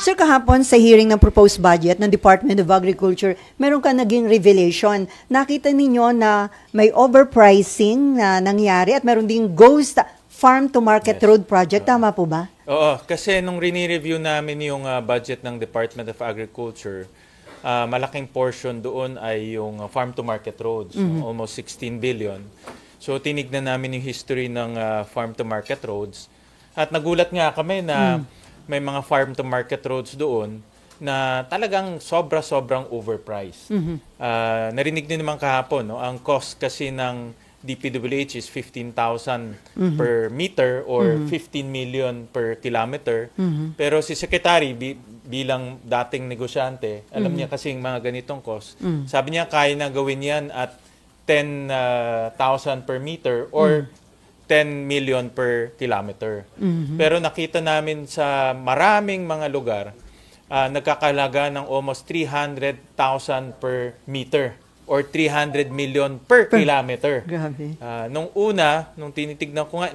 Sir, kahapon sa hearing ng proposed budget ng Department of Agriculture, meron ka naging revelation. Nakita ninyo na may overpricing na nangyari at meron ding ghost farm-to-market road project. Tama po ba? Oo, kasi nung rini-review namin yung budget ng Department of Agriculture, malaking portion doon ay yung farm-to-market roads, almost 16 billion. So tinignan namin yung history ng farm-to-market roads at nagulat nga kami na may mga farm-to-market roads doon na talagang sobrang overpriced. Narinig din naman kahapon, no? Ang cost kasi ng DPWH is 15,000 per meter or 15 million per kilometer. Pero si Secretary, bilang dating negosyante, alam niya kasi yung mga ganitong cost. Sabi niya kaya na gawin yan at 10,000 per meter or 10 million per kilometer. Pero nakita namin sa maraming mga lugar, nagkakalaga ng almost 300,000 per meter or 300 million per kilometer. Grabe. Nung tinitignan ko nga,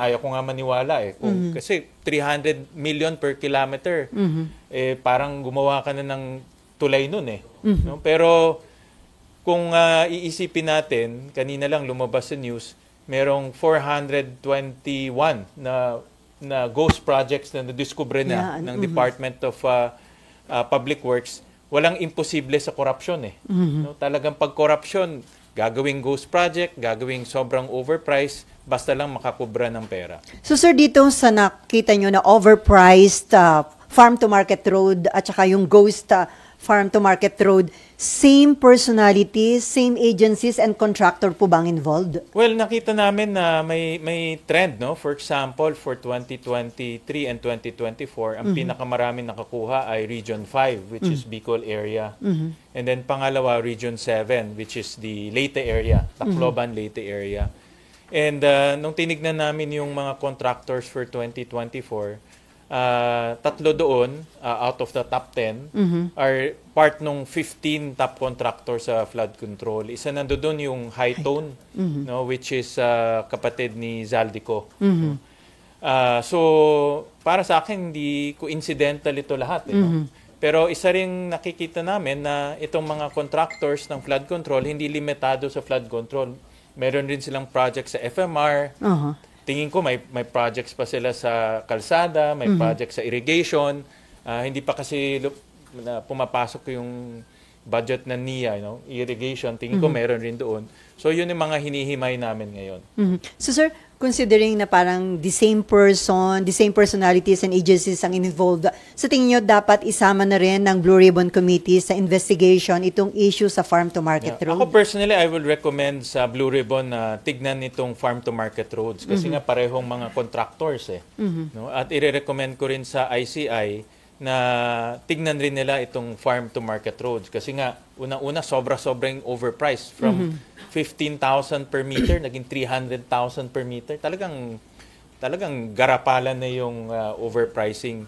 ayaw ko nga maniwala eh. Kasi 300 million per kilometer, parang gumawa ka na ng tulay nun eh. No? Pero kung iisipin natin, kanina lang lumabas sa news, merong 421 na ghost projects na nadiskubre na ng Department of Public Works. Walang imposible sa korupsyon eh. No? Talagang pag korupsyon, gagawing ghost project, gagawing sobrang overpriced, basta lang makakubra ng pera. So sir, dito sa nakita nyo na overpriced farm-to-market road at saka yung ghost farm-to-market road, same personalities, same agencies and contractor po bang involved? Well, nakita namin na may trend, no? For example, for 2023 and 2024, ang pinakamaraming nakakuha ay Region 5, which is Bicol area. And then pangalawa, Region 7, which is the Leyte area, Tacloban, Leyte area. And nung tinignan namin yung mga contractors for 2024, tatlo doon out of the top 10 are part nung 15 top contractors sa flood control. Isa nandoon yung High Tone, no, which is kapatid ni Zaldico. So para sa akin hindi coincidental ito lahat, no? Pero isa ring nakikita namin na itong mga contractors ng flood control hindi limitado sa flood control. Meron rin silang project sa FMR. Tingin ko may projects pa sila sa kalsada, may projects sa irrigation. Hindi pa kasi pumapasok yung budget ng NIA, irrigation. Tingin ko meron rin doon. So yun yung mga hinihimay namin ngayon. So sir, considering na parang the same person, the same personalities and agencies ang involved, sa tingin nyo dapat isama na rin ng Blue Ribbon Committee sa investigation itong issue sa farm-to-market road? Ako personally, I will recommend sa Blue Ribbon na tignan itong farm-to-market roads kasi nga parehong mga contractors eh. No? At i-recommend ko rin sa ICI na tignan rin nila itong farm-to-market roads kasi nga una-una sobrang overpriced from 15,000 per meter naging 300,000 per meter. Talagang garapalan na yung overpricing.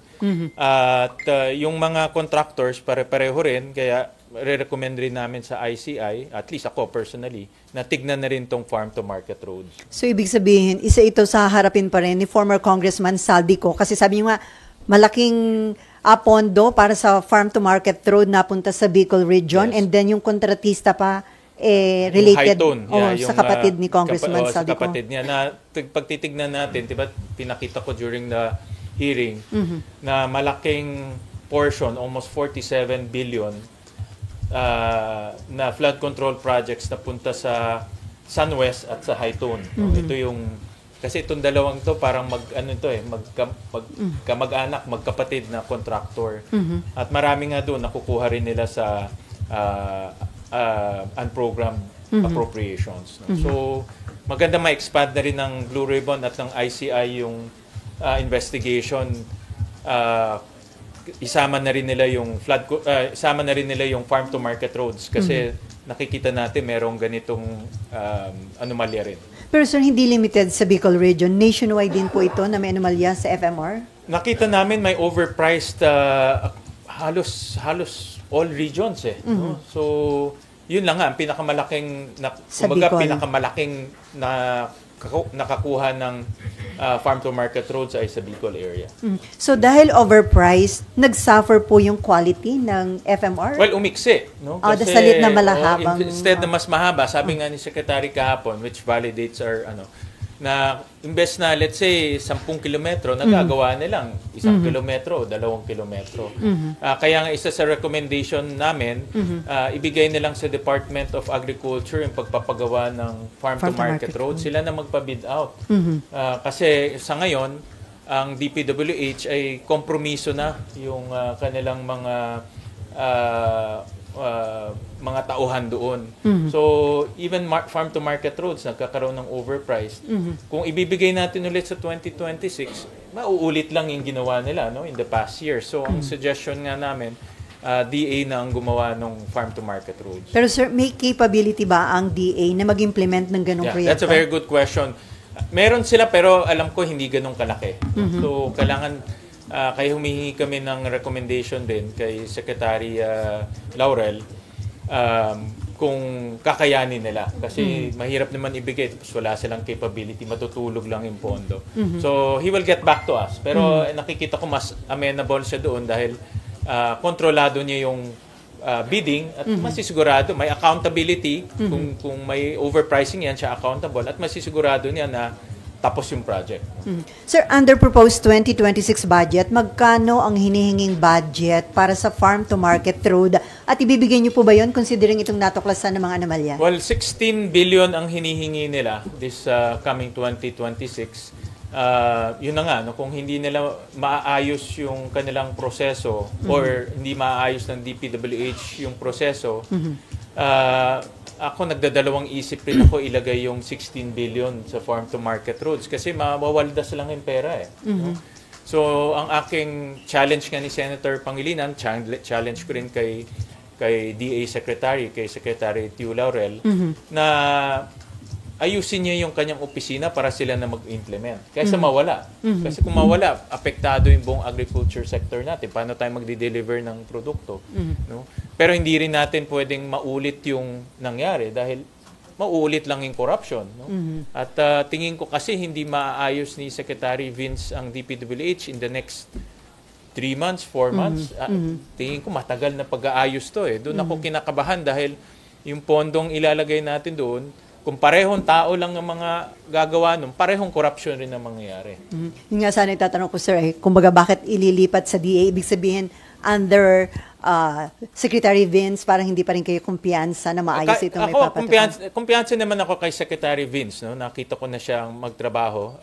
At yung mga contractors pare-pareho rin kaya re-recommend rin namin sa ICI, at least ako personally, na tignan na rin tong farm-to-market roads. So ibig sabihin, isa ito sa harapin pa rin ni former Congressman Zaldico kasi sabi niyo nga malaking pondo para sa farm-to-market road napunta sa Bicol region and then yung kontratista pa related sa kapatid ni Congressman Zaldico. Sa kapatid niya na pagtitignan natin, diba pinakita ko during the hearing na malaking portion, almost 47 billion na flood control projects na punta sa Sunwest at sa High Tone. Ito yung kasi itong dalawang to parang magkamag-anak, magkapatid na contractor. At marami nga doon nakukuha rin nila sa unprogrammed appropriations. So maganda ma-expand na rin ng Blue Ribbon at ng ICI yung investigation. Isama na rin nila yung farm to market roads kasi nakikita natin merong ganitong anomalya rin. Pero sir, hindi limited sa Bicol region. Nationwide din po ito na may anomalya sa FMR? Nakita namin may overpriced halos all regions eh. No? So, yun lang nga, ang pinakamalaking na nakakuha ng farm-to-market roads ay sa Bicol area. So dahil overpriced, nag-suffer po yung quality ng FMR? Well, umiksi. No? Salit na malahabang. Instead na mas mahaba, sabi nga ni Secretary kahapon, which validates our, na imbes na, let's say, 10 kilometro, nagagawa nilang 1 kilometro, 2 kilometro. Kaya nga isa sa recommendation namin, ibigay nilang sa Department of Agriculture yung pagpapagawa ng farm-to-market road. Sila na magpa-bid out. Kasi sa ngayon, ang DPWH ay kompromiso na yung kanilang mga tauhan doon. So, even farm-to-market roads, nagkakaroon ng overpriced. Kung ibibigay natin ulit sa 2026, mauulit lang yung ginawa nila in the past year. So, ang suggestion nga namin, DA na ang gumawa ng farm-to-market roads. Pero sir, may capability ba ang DA na mag-implement ng ganong proyekto? That's a very good question. Meron sila pero alam ko hindi ganong kalaki. So, kailangan kaya humihingi kami ng recommendation din kay Secretary Laurel kung kakayanin nila. Kasi mahirap naman ibigay tapos wala silang capability, matutulog lang yung pondo. So, he will get back to us. Pero nakikita ko mas amenable siya doon dahil kontrolado niya yung bidding at masisigurado, may accountability. Kung may overpricing yan, siya accountable at masisigurado niya na tapos yung project. Sir, under proposed 2026 budget, magkano ang hinihinging budget para sa farm-to-market road? At ibibigay niyo po ba yun considering itong natuklasan ng mga anomalya? Well, 16 billion ang hinihingi nila this coming 2026. Yun na nga, kung hindi nila maayos yung kanilang proseso or hindi maayos ng DPWH yung proseso, ako nagdadalawang isip rin ako ilagay yung 16 billion sa farm-to-market roads kasi mawawaldas lang yung pera no? So, ang aking challenge nga ni Senator Pangilinan, challenge ko rin kay DA Secretary, kay Secretary Tiu Laurel, na ayusin niya yung kanyang opisina para sila na mag-implement. Kaysa mawala. Kasi kung mawala, apektado yung buong agriculture sector natin. Paano tayo magdi-deliver ng produkto? No? Pero hindi rin natin pwedeng maulit yung nangyari dahil mauulit lang yung corruption. No? At tingin ko kasi hindi maayos ni Secretary Vince ang DPWH in the next 3 months, 4 months. Tingin ko matagal na pag-aayos to. Doon ako kinakabahan dahil yung pondong ilalagay natin doon, kung parehong tao lang ang mga gagawa nun, parehong corruption rin ang mangyayari. Yung nga sana itatanong ko, sir, kumbaga bakit ililipat sa DA? Ibig sabihin, under Secretary Vince, parang hindi pa rin kayo kumpiyansa na maayos itong may papatupad? Kumpiyansa naman ako kay Secretary Vince. No? Nakita ko na siyang magtrabaho.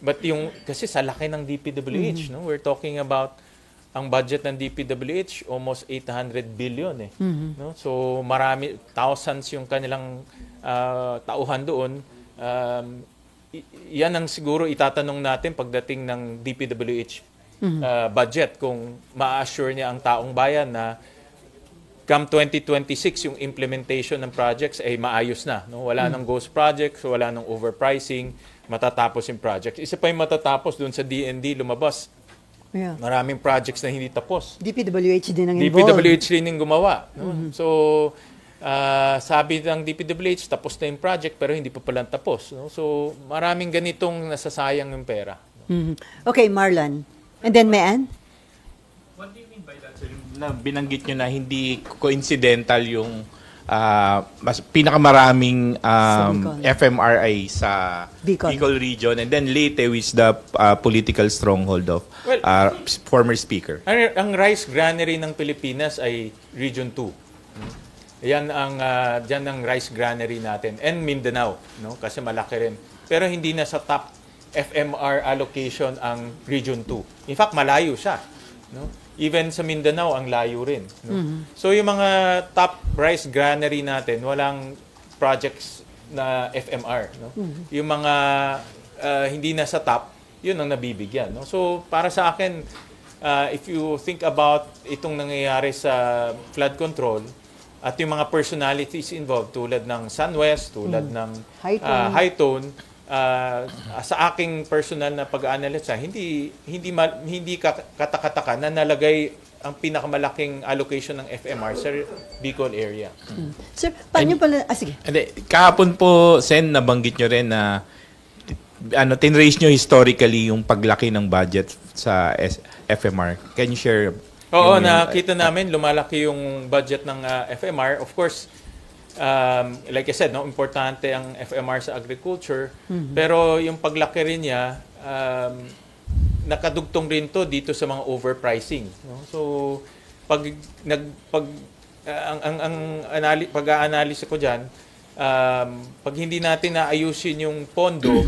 But kasi sa laki ng DPWH, no? We're talking about ang budget ng DPWH, almost 800 billion. No? So marami, thousands yung kanilang tauhan doon. Yan ang siguro itatanong natin pagdating ng DPWH budget kung ma-assure niya ang taong bayan na come 2026 yung implementation ng projects ay maayos na. No? Wala nang ghost projects, wala nang overpricing, matatapos yung projects. Isa pa yung matatapos doon sa DND lumabas. Yeah. Maraming projects na hindi tapos. DPWH din ang involved. DPWH rin yung gumawa. No? So, sabi ng DPWH, tapos na yung project pero hindi pa pala tapos. No? So, maraming ganitong nasasayang yung pera. Okay, Marlon. And then, Mayan? What do you mean by that, sir? Na binanggit nyo na hindi coincidental yung mas pinakamaraming FMR ay sa Bicol region and then Leyte is the political stronghold of former speaker. Ang rice granary ng Pilipinas ay Region 2. Yan ang rice granary natin. And Mindanao, no? Kasi malaki rin. Pero hindi na sa top FMR allocation ang Region 2. In fact, malayo siya. No? Even sa Mindanao, ang layo rin. No? So yung mga top rice granary natin, walang projects na FMR. No? Yung mga hindi na sa top, yun ang nabibigyan. No? So para sa akin, if you think about itong nangyayari sa flood control, at yung mga personalities involved tulad ng SunWest, tulad ng High Tone, sa aking personal na pag-analyze, hindi katakataka na nalagay ang pinakamalaking allocation ng FMR sa Bicol area. Sir, paano pala? Sige. Kahapon po, Sen, nabanggit nyo rin na tinrace nyo historically yung paglaki ng budget sa FMR. Can you share? Oo, nakita namin lumalaki yung budget ng FMR. Of course, like I said, no, importante ang FMR sa agriculture. Pero yung paglaki rin niya, nakadugtong rin to dito sa mga overpricing. No? So, pag-aanalisa ko dyan, pag hindi natin naayusin yung pondo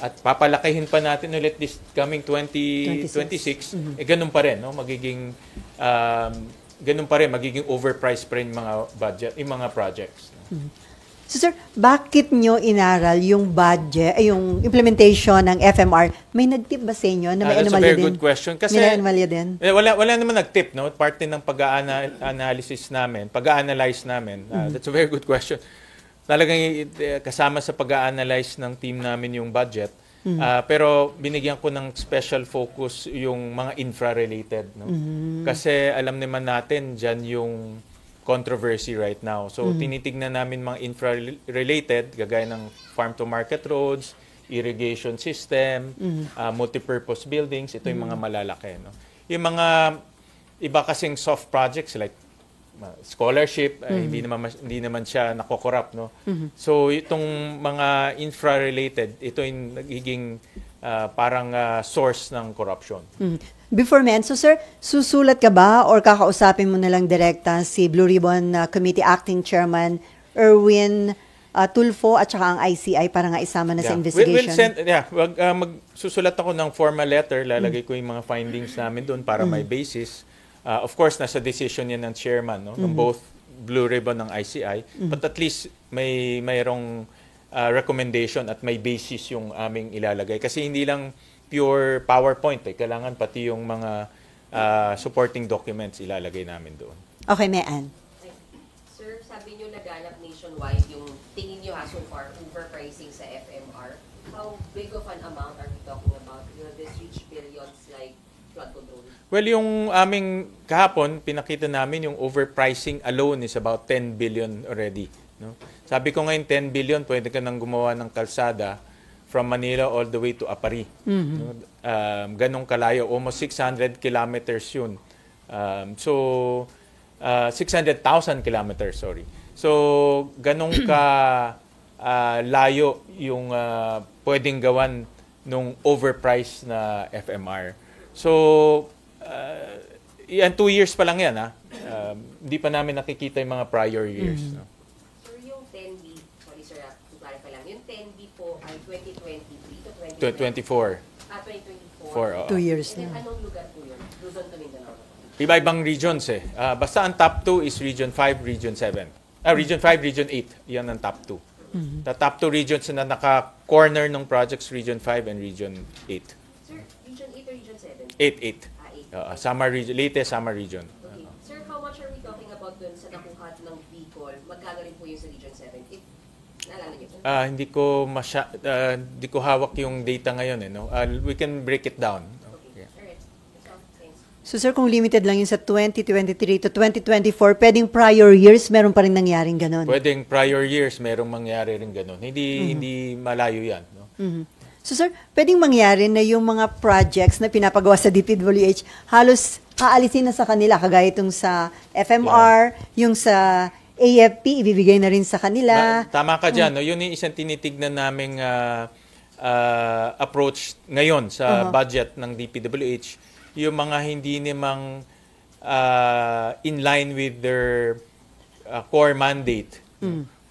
at papalakihin pa natin ulit this coming 2026, ganun pa rin, no? Ganun pa rin, magiging overpriced pa rin yung mga budget, yung mga projects. So sir, bakit nyo inaral yung budget, yung implementation ng FMR? May nag-tip ba sa inyo na may anomalya din? That's a very good question. Kasi may anomalya din? Wala naman nag-tip, no? Parte ng pag-analysis namin, pag-analyze namin. That's a very good question. Talagang kasama sa pag-analyze ng team namin yung budget. Pero binigyan ko ng special focus yung mga infra-related. No? Kasi alam naman natin, dyan yung controversy right now. So, tinitignan namin mga infra-related, gagaya ng farm-to-market roads, irrigation system, multipurpose buildings. Ito yung mga malalaki. No? Yung mga iba kasing soft projects like scholarship, hindi naman siya nakokorrupt. No? So, itong mga infra-related, ito yung nagiging parang source ng corruption. Before so sir, susulat ka ba or kakausapin mo na lang direkta si Blue Ribbon Committee Acting Chairman Erwin Tulfo at saka ang ICI para nga isama na sa investigation? Magsusulat ako ng formal letter, lalagay ko yung mga findings namin doon para may basis. Of course, nasa decision yan ng chairman, no? Ng both Blue Ribbon ng ICI, but at least mayroong recommendation at may basis yung aming ilalagay. Kasi hindi lang pure PowerPoint, kailangan pati yung mga supporting documents ilalagay namin doon. Okay, Mayan. Sir, sabi nyo naganap nationwide yung tingin nyo so far overpricing sa FMR. How big of an amount are we talking about? Will this reach billions like flood control? Well, yung aming kahapon, pinakita namin yung overpricing alone is about 10 billion already. No? Sabi ko ngayon 10 billion, pwede ka nang gumawa ng kalsada from Manila all the way to Apari. Ganong kalayo, almost 600 kilometers yun. 600,000 kilometers, sorry. So, ganong layo yung pwedeng gawan nung overpriced na FMR. So, 2 years pa lang yan. Hindi pa namin nakikita yung mga prior years. No? Sir, yung 10B, sorry sir, to clarify lang, yung 10B po ay 2023 to 2024. 2024. 2 years And then, na. anong lugar po yun? Luzon to Mindanao. Iba-ibang regions eh. Basta ang top 2 is Region 5, Region 7. Region 5, Region 8. Yan ang top 2. The top 2 regions na naka-corner ng projects, Region 5 and Region 8. Sir, Region 8 or Region 7? 8. Samar Region, Leyte, Samar Region. Okay. Sir, how much are we talking about dun sa nakuha ng Bicol? Magkano rin po yung sa Region 7? If naalala niyo po? Hindi ko hawak yung data ngayon. No? We can break it down. Okay. Alright. That's all. Thanks. So sir, kung limited lang yun sa 2023 to 2024, pwedeng prior years meron pa rin nangyaring ganon? Pwedeng prior years merong mangyari rin ganon. Hindi malayo yan. No? So sir, pwedeng mangyari na yung mga projects na pinapagawa sa DPWH, halos aalisin na sa kanila, kagaya itong sa FMR, yung sa AFP, ibibigay na rin sa kanila. Tama ka dyan. No? Yun yung isang tinitignan naming approach ngayon sa budget ng DPWH. Yung mga hindi namang in line with their core mandate.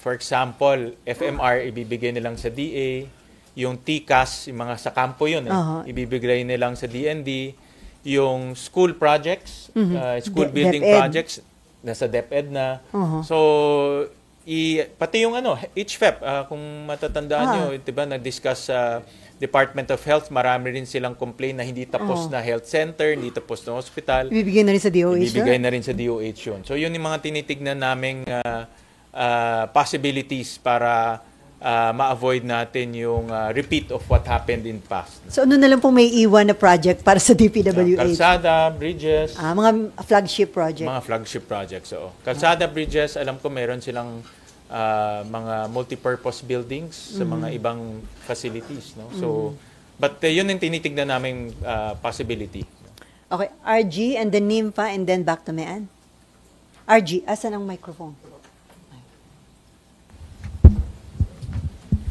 For example, FMR, ibibigay nilang sa DA. Yung TCAS, yung mga sa kampo yun, ibibigay nilang sa DND. Yung school projects, school building projects, nasa DepEd na. So, pati yung HFEP, kung matatandaan nyo, diba, nag-discuss sa Department of Health, marami rin silang complain na hindi tapos na health center, hindi tapos na hospital. Ibibigay na rin sa DOH? Ibibigay na rin sa DOH yun. So, yun yung mga tinitignan naming possibilities para ma-avoid natin yung repeat of what happened in past. So ano na lang po may iwan na project para sa DPWH? Kalsada, bridges. Mga flagship project. Mga flagship projects, oo. Kalsada, bridges, alam ko meron silang mga multipurpose buildings sa mga ibang facilities, no? So but yun yung tinitignan naming possibility. Okay, RG and then Nympha and then back to Mean. RG, asan ang microphone?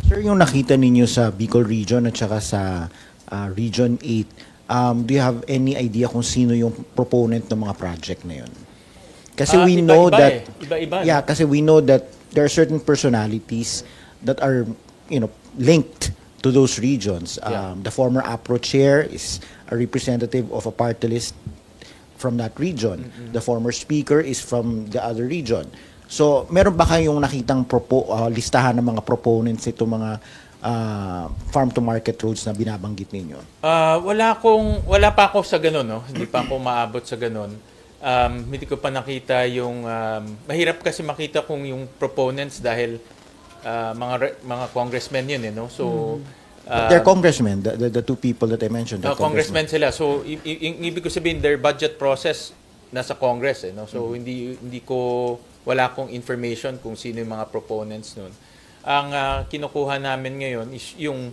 Sir, yung nakita ninyo sa Bicol Region at saka sa Region 8, do you have any idea kung sino yung proponent ng mga project na yun? Kasi we know that iba-iba. Yeah, kasi we know that there are certain personalities that are, linked to those regions. The former APRO chair is a representative of a party list from that region. The former speaker is from the other region. So, meron ba kayong nakitang listahan ng mga proponents ito mga farm-to-market roads na binabanggit ninyo? Wala pa ako sa ganun, no? Hindi pa ako maabot sa ganun. Hindi ko pa nakita yung mahirap kasi makita kung yung proponents dahil mga congressmen yun, no? So they're congressmen, the two people that I mentioned. Congressmen sila. So ibig ko sabihin their budget process nasa Congress, no? So wala akong information kung sino yung mga proponents nun. Ang kinukuha namin ngayon is yung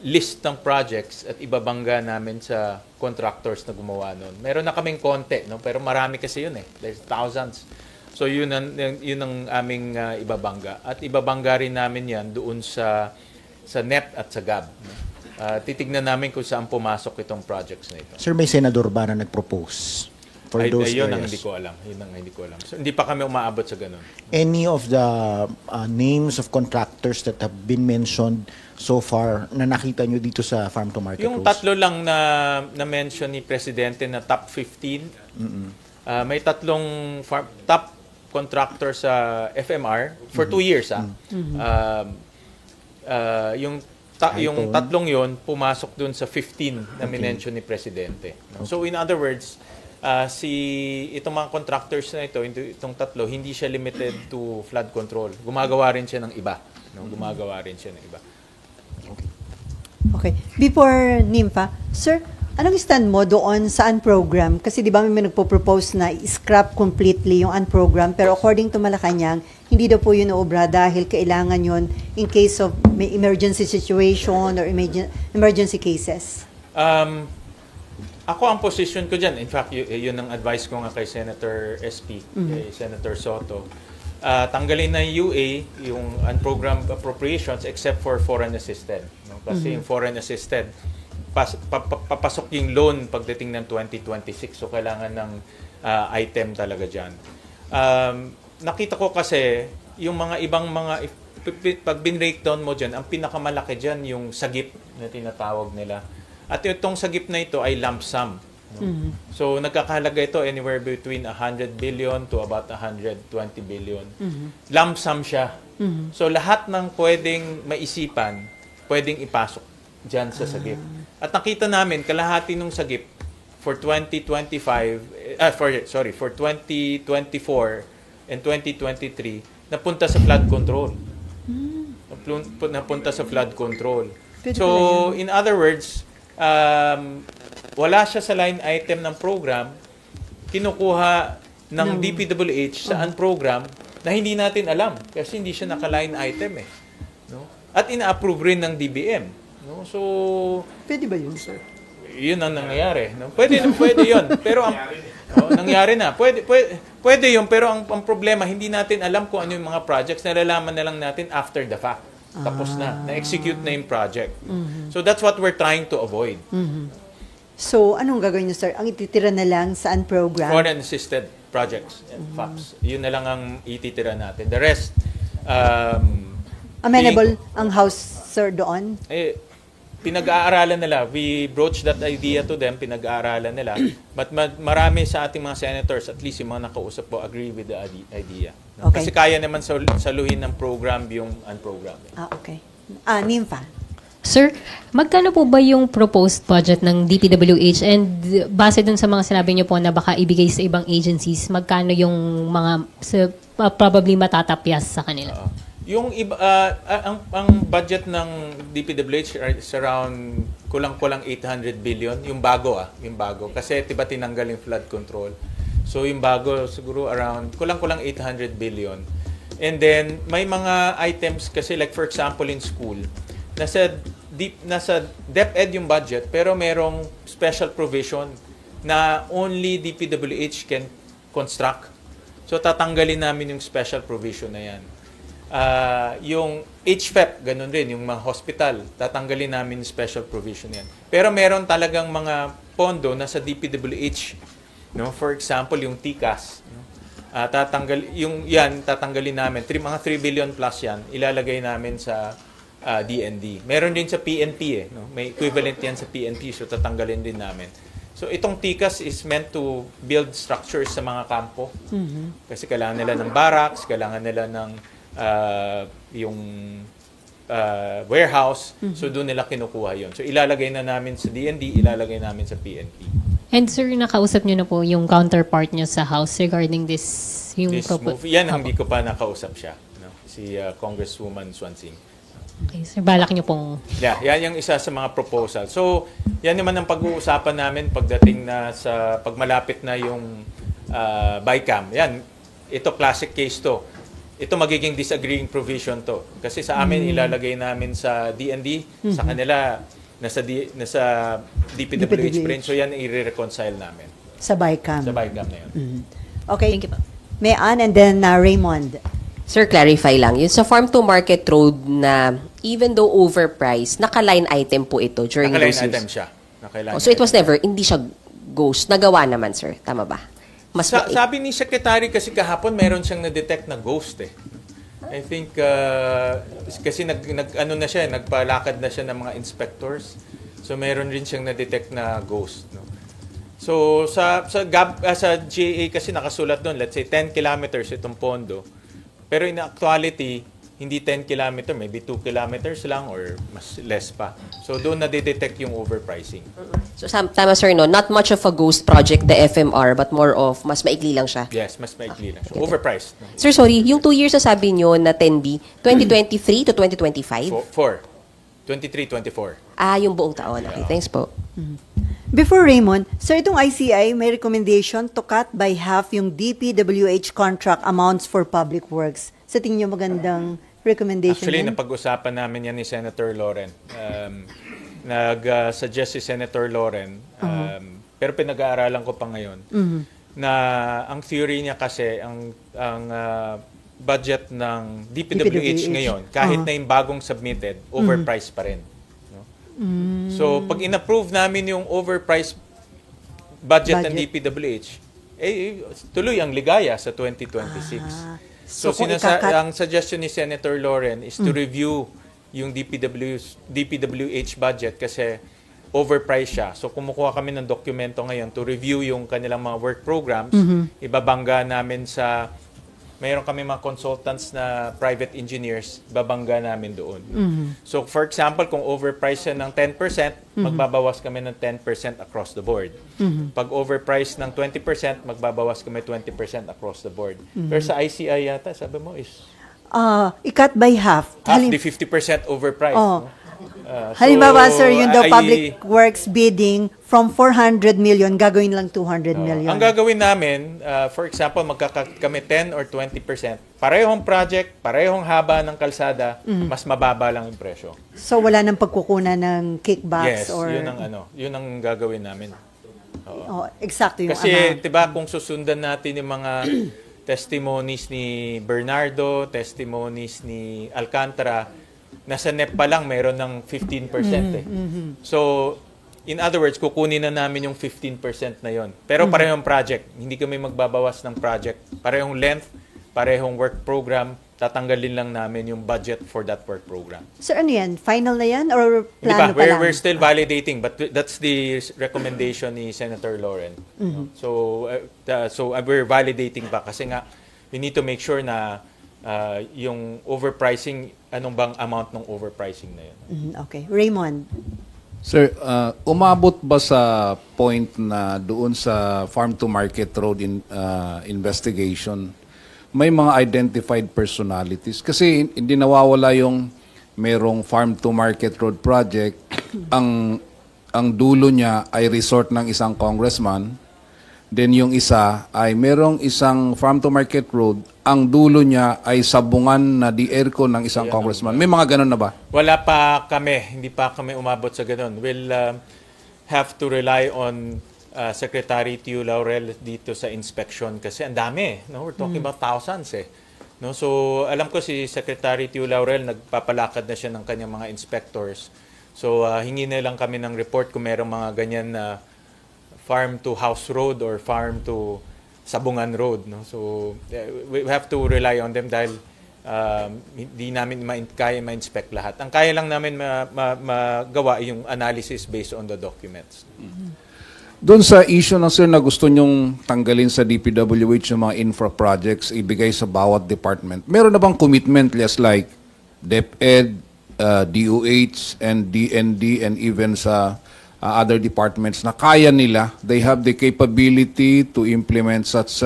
list ng projects at ibabangga namin sa contractors na gumawa nun. Meron na kaming konti, no? Pero marami kasi yun There's thousands. So yun ang aming ibabangga. At ibabangga rin namin yan doon sa NEP at sa GAB. No? Titignan namin kung saan pumasok itong projects na ito. Sir, may senador ba na nag-propose for those yun areas? Ang hindi ko alam. Yun ang hindi ko alam. So, hindi pa kami umaabot sa ganun. Any of the names of contractors that have been mentioned so far na nakita nyo dito sa farm-to-market Yung rules? tatlo lang na-mention ni Presidente na top 15, may tatlong top contractor sa FMR for 2 years. Yung tatlong yon pumasok dun sa 15 na minention ni Presidente. No? So in other words, itong mga contractors na itong tatlo, hindi siya limited to flood control. Gumagawa rin siya ng iba. No? Gumagawa rin siya ng iba. Okay. Before Nympha, sir, anong stand mo doon sa unprogram? Kasi di ba may nagpo-propose na scrap completely yung unprogram, pero according to Malacanang, hindi daw po yun naobra dahil kailangan yun in case of may emergency situation or emergency cases. Ako ang position ko dyan. In fact, yun ang advice ko nga kay Senator SP, kay Senator Soto. Tanggalin na yung UA, yung unprogrammed appropriations, except for foreign assisted. No? Kasi yung foreign assisted, papasok yung loan pagdating ng 2026. So, kailangan ng item talaga dyan. Nakita ko kasi, yung mga ibang pag bin-breakdown mo dyan, ang pinakamalaki dyan yung sagip na tinatawag nila. At itong sagip na ito ay lump sum. No? So, nagkakahalaga ito anywhere between 100 billion to about 120 billion. Lump sum siya. So, lahat ng pwedeng maisipan, pwedeng ipasok dyan sa sagip. At nakita namin, kalahati ng sagip for 2024 and 2023, napunta sa flood control. Napunta sa flood control. So, in other words, wala siya sa line item ng program, kinukuha ng DPWH sa unprogram na hindi natin alam kasi hindi siya naka-line item no? At ina-approve rin ng DBM. No? So, pwede ba yun, sir? Yun ang nangyayari. No? Pwede yun. Pero nangyari na. Pwede yun, pero ang problema, hindi natin alam kung ano yung mga projects. Nalalaman na lang natin after the fact. Tapos na-execute na yung project. So that's what we're trying to avoid. So, anong gagawin niyo, sir? Ang ititira na lang sa unprogram? Foreign assisted projects and FAPs. Yun na lang ang ititira natin. The rest, amenable ang House, sir, doon? Pinag-aaralan nila. We broached that idea to them, pinag-aaralan nila. But marami sa ating mga senators, at least yung mga nakausap po, agree with the idea. No? Okay. Kasi kaya naman saluhin ng program yung unprogram. Okay. Nympha. Sir, magkano po ba yung proposed budget ng DPWH and base dun sa mga sinabi niyo po na baka ibigay sa ibang agencies, magkano yung mga probably matatapyas sa kanila? Yung iba, ang budget ng DPWH is around kulang-kulang 800 billion. Yung bago Kasi diba tinanggal yung flood control. So yung bago siguro around kulang-kulang 800 billion. And then, may mga items kasi like for example in school, nasa DepEd yung budget, pero merong special provision na only DPWH can construct. So, tatanggalin namin yung special provision na yan. Yung HFEP, ganun rin, yung mga hospital, tatanggalin namin yung special provision yan. Pero meron talagang mga pondo na sa DPWH, no? For example, yung TCAS, no? Tatanggalin namin. Mga 3 billion plus yan, ilalagay namin sa DND. Meron din sa PNP no? May equivalent yan sa PNP, so tatanggalin din namin. So itong TCAS is meant to build structures sa mga kampo. Kasi kailangan nila ng barracks, kailangan nila ng yung warehouse. So doon nila kinukuha yon. So ilalagay na namin sa DND, ilalagay namin sa PNP. And sir, nakausap niyo na po yung counterpart niyo sa House regarding this move. Yan, hindi ko pa nakausap siya. No? Si Congresswoman Swansing. Okay, sir, balak niyo pong... Yan yung isa sa mga proposal. So, yan naman ang pag-uusapan namin pagdating na sa pagmalapit na yung BICAM. Yan, ito classic case to. Ito magiging disagreeing provision to. Kasi sa amin, ilalagay namin sa DND, sa kanila, nasa DPWH pa rin. So, yan i-reconcile namin. Sa BICAM. Sa BICAM na yun. Okay. Thank you po. Mayan and then Raymond. Sir, clarify lang. Yung sa farm to market road na even though overpriced, naka-line item po ito during Naka-line those years. item siya. Naka-line So it was item. never, hindi siya ghost. Nagawa naman, sir. Tama ba? Sabi ni Secretary kasi kahapon meron siyang na-detect na ghost eh. I think kasi nagpalakad na siya ng mga inspectors. So meron rin siyang na-detect na ghost, no. So sa GA kasi nakasulat doon, let's say 10 kilometers itong pondo. Pero in actuality, hindi 10 kilometer, maybe 2 kilometers lang or mas less pa. So doon na-detect yung overpricing. So tama, sir, no? Not much of a ghost project, the FMR, but more of mas maikli lang siya. Yes, mas maikli lang. So, overpriced. No? Sir, sorry, yung 2 years na sabi nyo na 10B, 2023 to 2025? 23-24. Yung buong taon. Okay, thanks po. Before Raymond, sir, itong ICI may recommendation to cut by half yung DPWH contract amounts for public works. Sa tingin niyo magandang recommendation Actually, yan? napag-usapan namin yan ni Senator Loren. Nag-suggest si Senator Loren, pero pinag-aaralan ko pa ngayon, na ang theory niya kasi, ang budget ng DPWH ngayon, kahit na yung bagong submitted, overpriced pa rin. So, pag in-approve namin yung overpriced budget ng DPWH, tuloy ang ligaya sa 2026. So ang suggestion ni Senator Loren is to review yung DPWH budget kasi overpriced siya. So kumukuha kami ng dokumento ngayon to review yung kanilang mga work programs. Ibabangga namin sa... Mayroon kami mga consultants na private engineers, babangga namin doon. So, for example, kung overpriced siya ng 10%, magbabawas kami ng 10% across the board. Pag overpriced ng 20%, magbabawas kami 20% across the board. Pero sa ICI yata, sabi mo is... i-cut by half. Half the 50% overpriced. No? Halimbawa, sir, yung daw public works bidding from 400 million, gagawin lang 200 million. Ang gagawin namin, for example, kami 10 or 20%. Parehong project, parehong haba ng kalsada, mas mababa lang yung presyo. So wala nang pagkukunan ng kickbacks? Yes, or... yun ang gagawin namin. Exacto yung Kasi, diba, kung susundan natin yung mga testimonies ni Bernardo, testimonies ni Alcantara, nasa NEP pa lang mayroon ng 15% eh. So, in other words, kukunin na namin yung 15% na yon. Pero parehong project. Hindi kami magbabawas ng project. Parehong length, parehong work program, tatanggalin lang namin yung budget for that work program. Sir, ano yan? Final na yan? Or plano pa lang? We're still validating, but that's the recommendation ni Senator Loren. So we're validating pa kasi nga, we need to make sure na yung overpricing, anong bang amount ng overpricing na yun. Okay. Raymond. Sir, umabot ba sa point na doon sa farm to market road investigation, may mga identified personalities? Kasi hindi nawawala yung merong farm to market road project, ang dulo niya ay resort ng isang congressman Then yung isa ay merong isang farm to market road, ang dulo niya ay sabungan na di-aircon ng isang congressman. May mga ganun na ba? Wala pa kami, hindi pa kami umabot sa ganun. We'll have to rely on Secretary Tio Laurel dito sa inspection kasi ang dami, no? We're talking about thousands eh. No, so alam ko si Secretary Tio Laurel nagpapalakad na siya ng kanyang mga inspectors. So hingi na lang kami ng report kung merong mga ganyan na farm to house road or farm to sabungan road, no. So we have to rely on them dahil hindi namin kaya ma-inspect lahat. Ang kaya lang namin magawa yung analysis based on the documents. Doon sa issue ng sir na gusto nyong tanggalin sa DPWH yung mga infra projects, ibigay sa bawat department, meron na bang commitment just like DepEd, DOH, and DND, and even sa other departments na kaya nila, they have the capability to implement such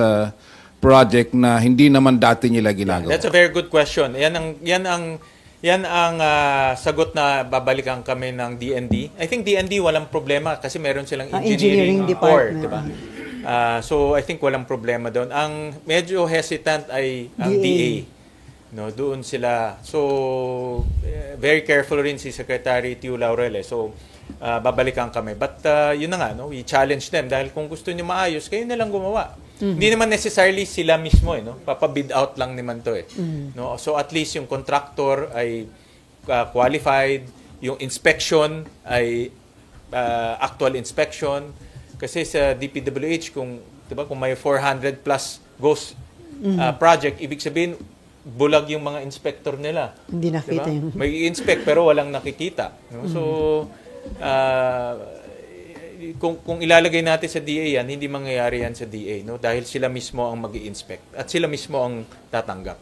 project na hindi naman dati nila ginagawa? That's a very good question. Yan ang sagot na babalikan kami ng DND. I think DND walang problema kasi meron silang engineering core, di ba? So I think walang problema doon. Ang medyo hesitant ay ang DA. No, doon sila. So very careful rin si Secretary Tio Laurel. So babalikan kami. But yun na nga, no? We challenge them dahil kung gusto niyo maayos, kayo na lang gumawa. Hindi naman necessarily sila mismo, no? Papa-bid out lang naman to eh. No? So at least yung contractor ay qualified, yung inspection ay actual inspection. Kasi sa DPWH kung 'di ba kung may 400 plus ghost project, ibig sabihin bulag yung mga inspector nila. Hindi nakita yung... May inspect pero walang nakikita. No? So, kung ilalagay natin sa DA yan, hindi mangyayari yan sa DA. No? Dahil sila mismo ang mag-i-inspect. At sila mismo ang tatanggap.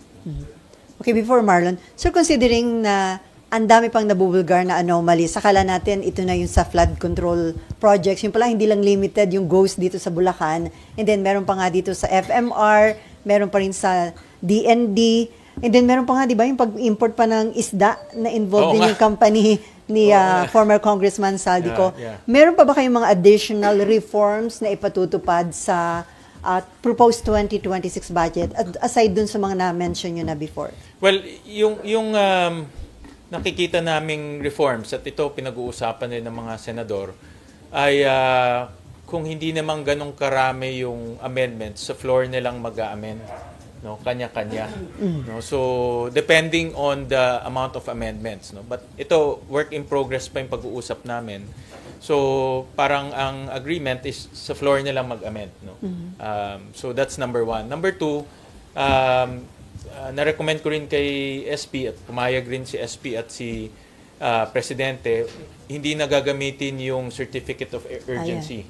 Okay, before Marlon, sir, considering na ang dami pang nabubulgar na anomaly, sakala natin ito na yung sa flood control projects. Yung pala, hindi lang limited yung ghost dito sa Bulacan. And then, meron pa nga dito sa FMR, meron pa rin sa DND, and then meron pa nga, di ba, yung pag-import pa ng isda na involved din yung company ni former Congressman Saldico. Meron pa ba kayong mga additional reforms na ipatutupad sa proposed 2026 budget, aside dun sa mga na-mention nyo na before? Well, yung nakikita naming reforms, at ito pinag-uusapan din ng mga senador, ay kung hindi naman ganong karami yung amendments, sa floor nilang mag-a-amend. No, kanya-kanya. No, so depending on the amount of amendments, no. But ito work in progress pa yung pag-uusap namin. So parang ang agreement is sa floor nila mag-amend, no. So that's number one. Number two, na-recommend ko rin kay SP at pumayag rin si SP at si Presidente, hindi nagagamitin yung certificate of urgency.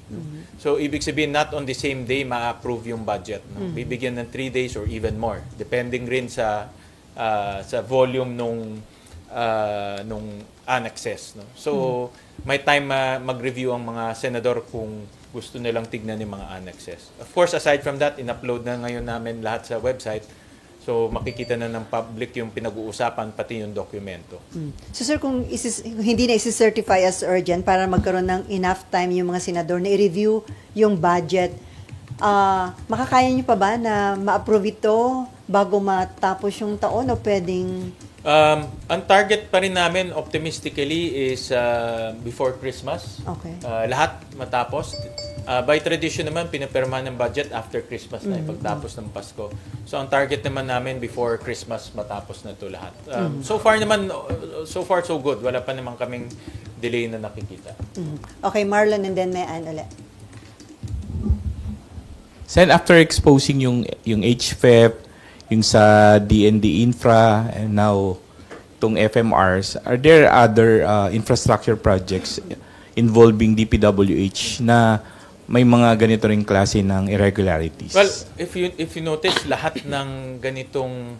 So, ibig sabihin, not on the same day ma-approve yung budget. No? Bibigyan ng 3 days or even more. Depending rin sa volume nung annexes. No? So, may time mag-review ang mga senador kung gusto nilang tignan yung mga annexes. Of course, aside from that, in-upload na ngayon namin lahat sa website. So, makikita na ng public yung pinag-uusapan, pati yung dokumento. So, sir, kung hindi na isi-certify as urgent para magkaroon ng enough time yung mga senador na i-review yung budget, makakaya nyo pa ba na ma-approve ito bago matapos yung taon o pwedeng... Ang target pa rin namin, optimistically, is before Christmas. Okay. Lahat matapos. By tradition naman, pinapirma ng budget after Christmas na, pagtapos ng Pasko. So, ang target naman namin before Christmas, matapos na ito lahat. So far naman, so far so good. Wala pa naman kaming delay na nakikita. Okay, Marlon, and then may Ann ulit. Sen, after exposing yung HFEP, yung sa DND Infra, and now itong FMRs, are there other infrastructure projects involving DPWH na may mga ganito ring klase ng irregularities? Well, if you notice, lahat ng ganitong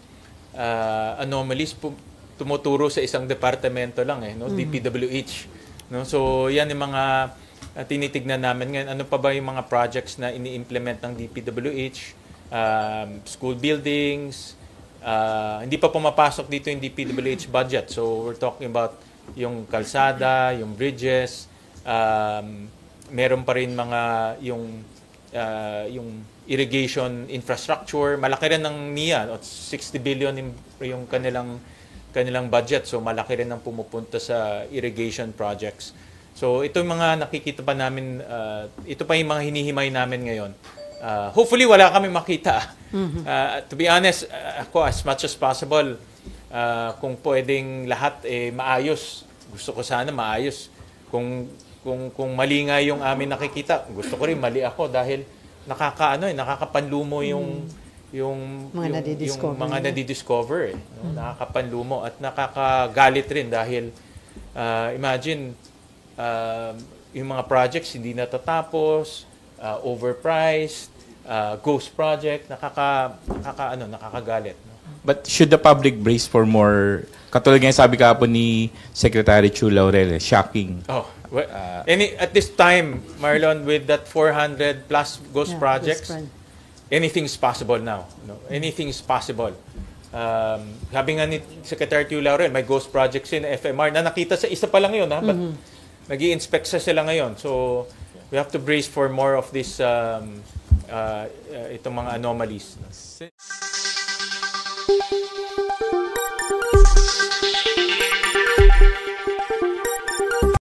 anomalies tumuturo sa isang departamento lang, no? DPWH. No? So, yan yung mga tinitignan namin ngayon. Ano pa ba yung mga projects na ini-implement ng DPWH? School buildings, hindi pa pumapasok dito yung DPWH budget. So, we're talking about yung kalsada, yung bridges, meron pa rin mga yung yung irrigation infrastructure. Malaki rin ng NIA, 60 billion yung kanilang budget. So malaki rin ang pumupunta sa irrigation projects. So ito yung mga nakikita pa namin, ito pa yung mga hinihimay namin ngayon. Hopefully wala kami makita. To be honest, ako as much as possible, kung pwedeng lahat maayos, gusto ko sana maayos. Kung mali nga yung amin nakikita, gusto ko rin mali ako dahil nakakapanlumo yung mga nadidiscover no? Nakakapanlumo at nakakagalit rin dahil imagine yung mga projects hindi natatapos, overpriced, ghost project, nakakagalit. No? But should the public brace for more, katulad nga sabi kahapon ni Secretary Chu Laurel, shocking. At this time, Marlon, with that 400 plus ghost projects, anything's possible now. No? Anything's possible. Sabi nga ni Secretary Chu Laurel, may ghost projects in FMR na nakita sa isa pa lang yun, ha? But nag-i-inspect sila ngayon. So, we have to brace for more of this itong mga anomalies.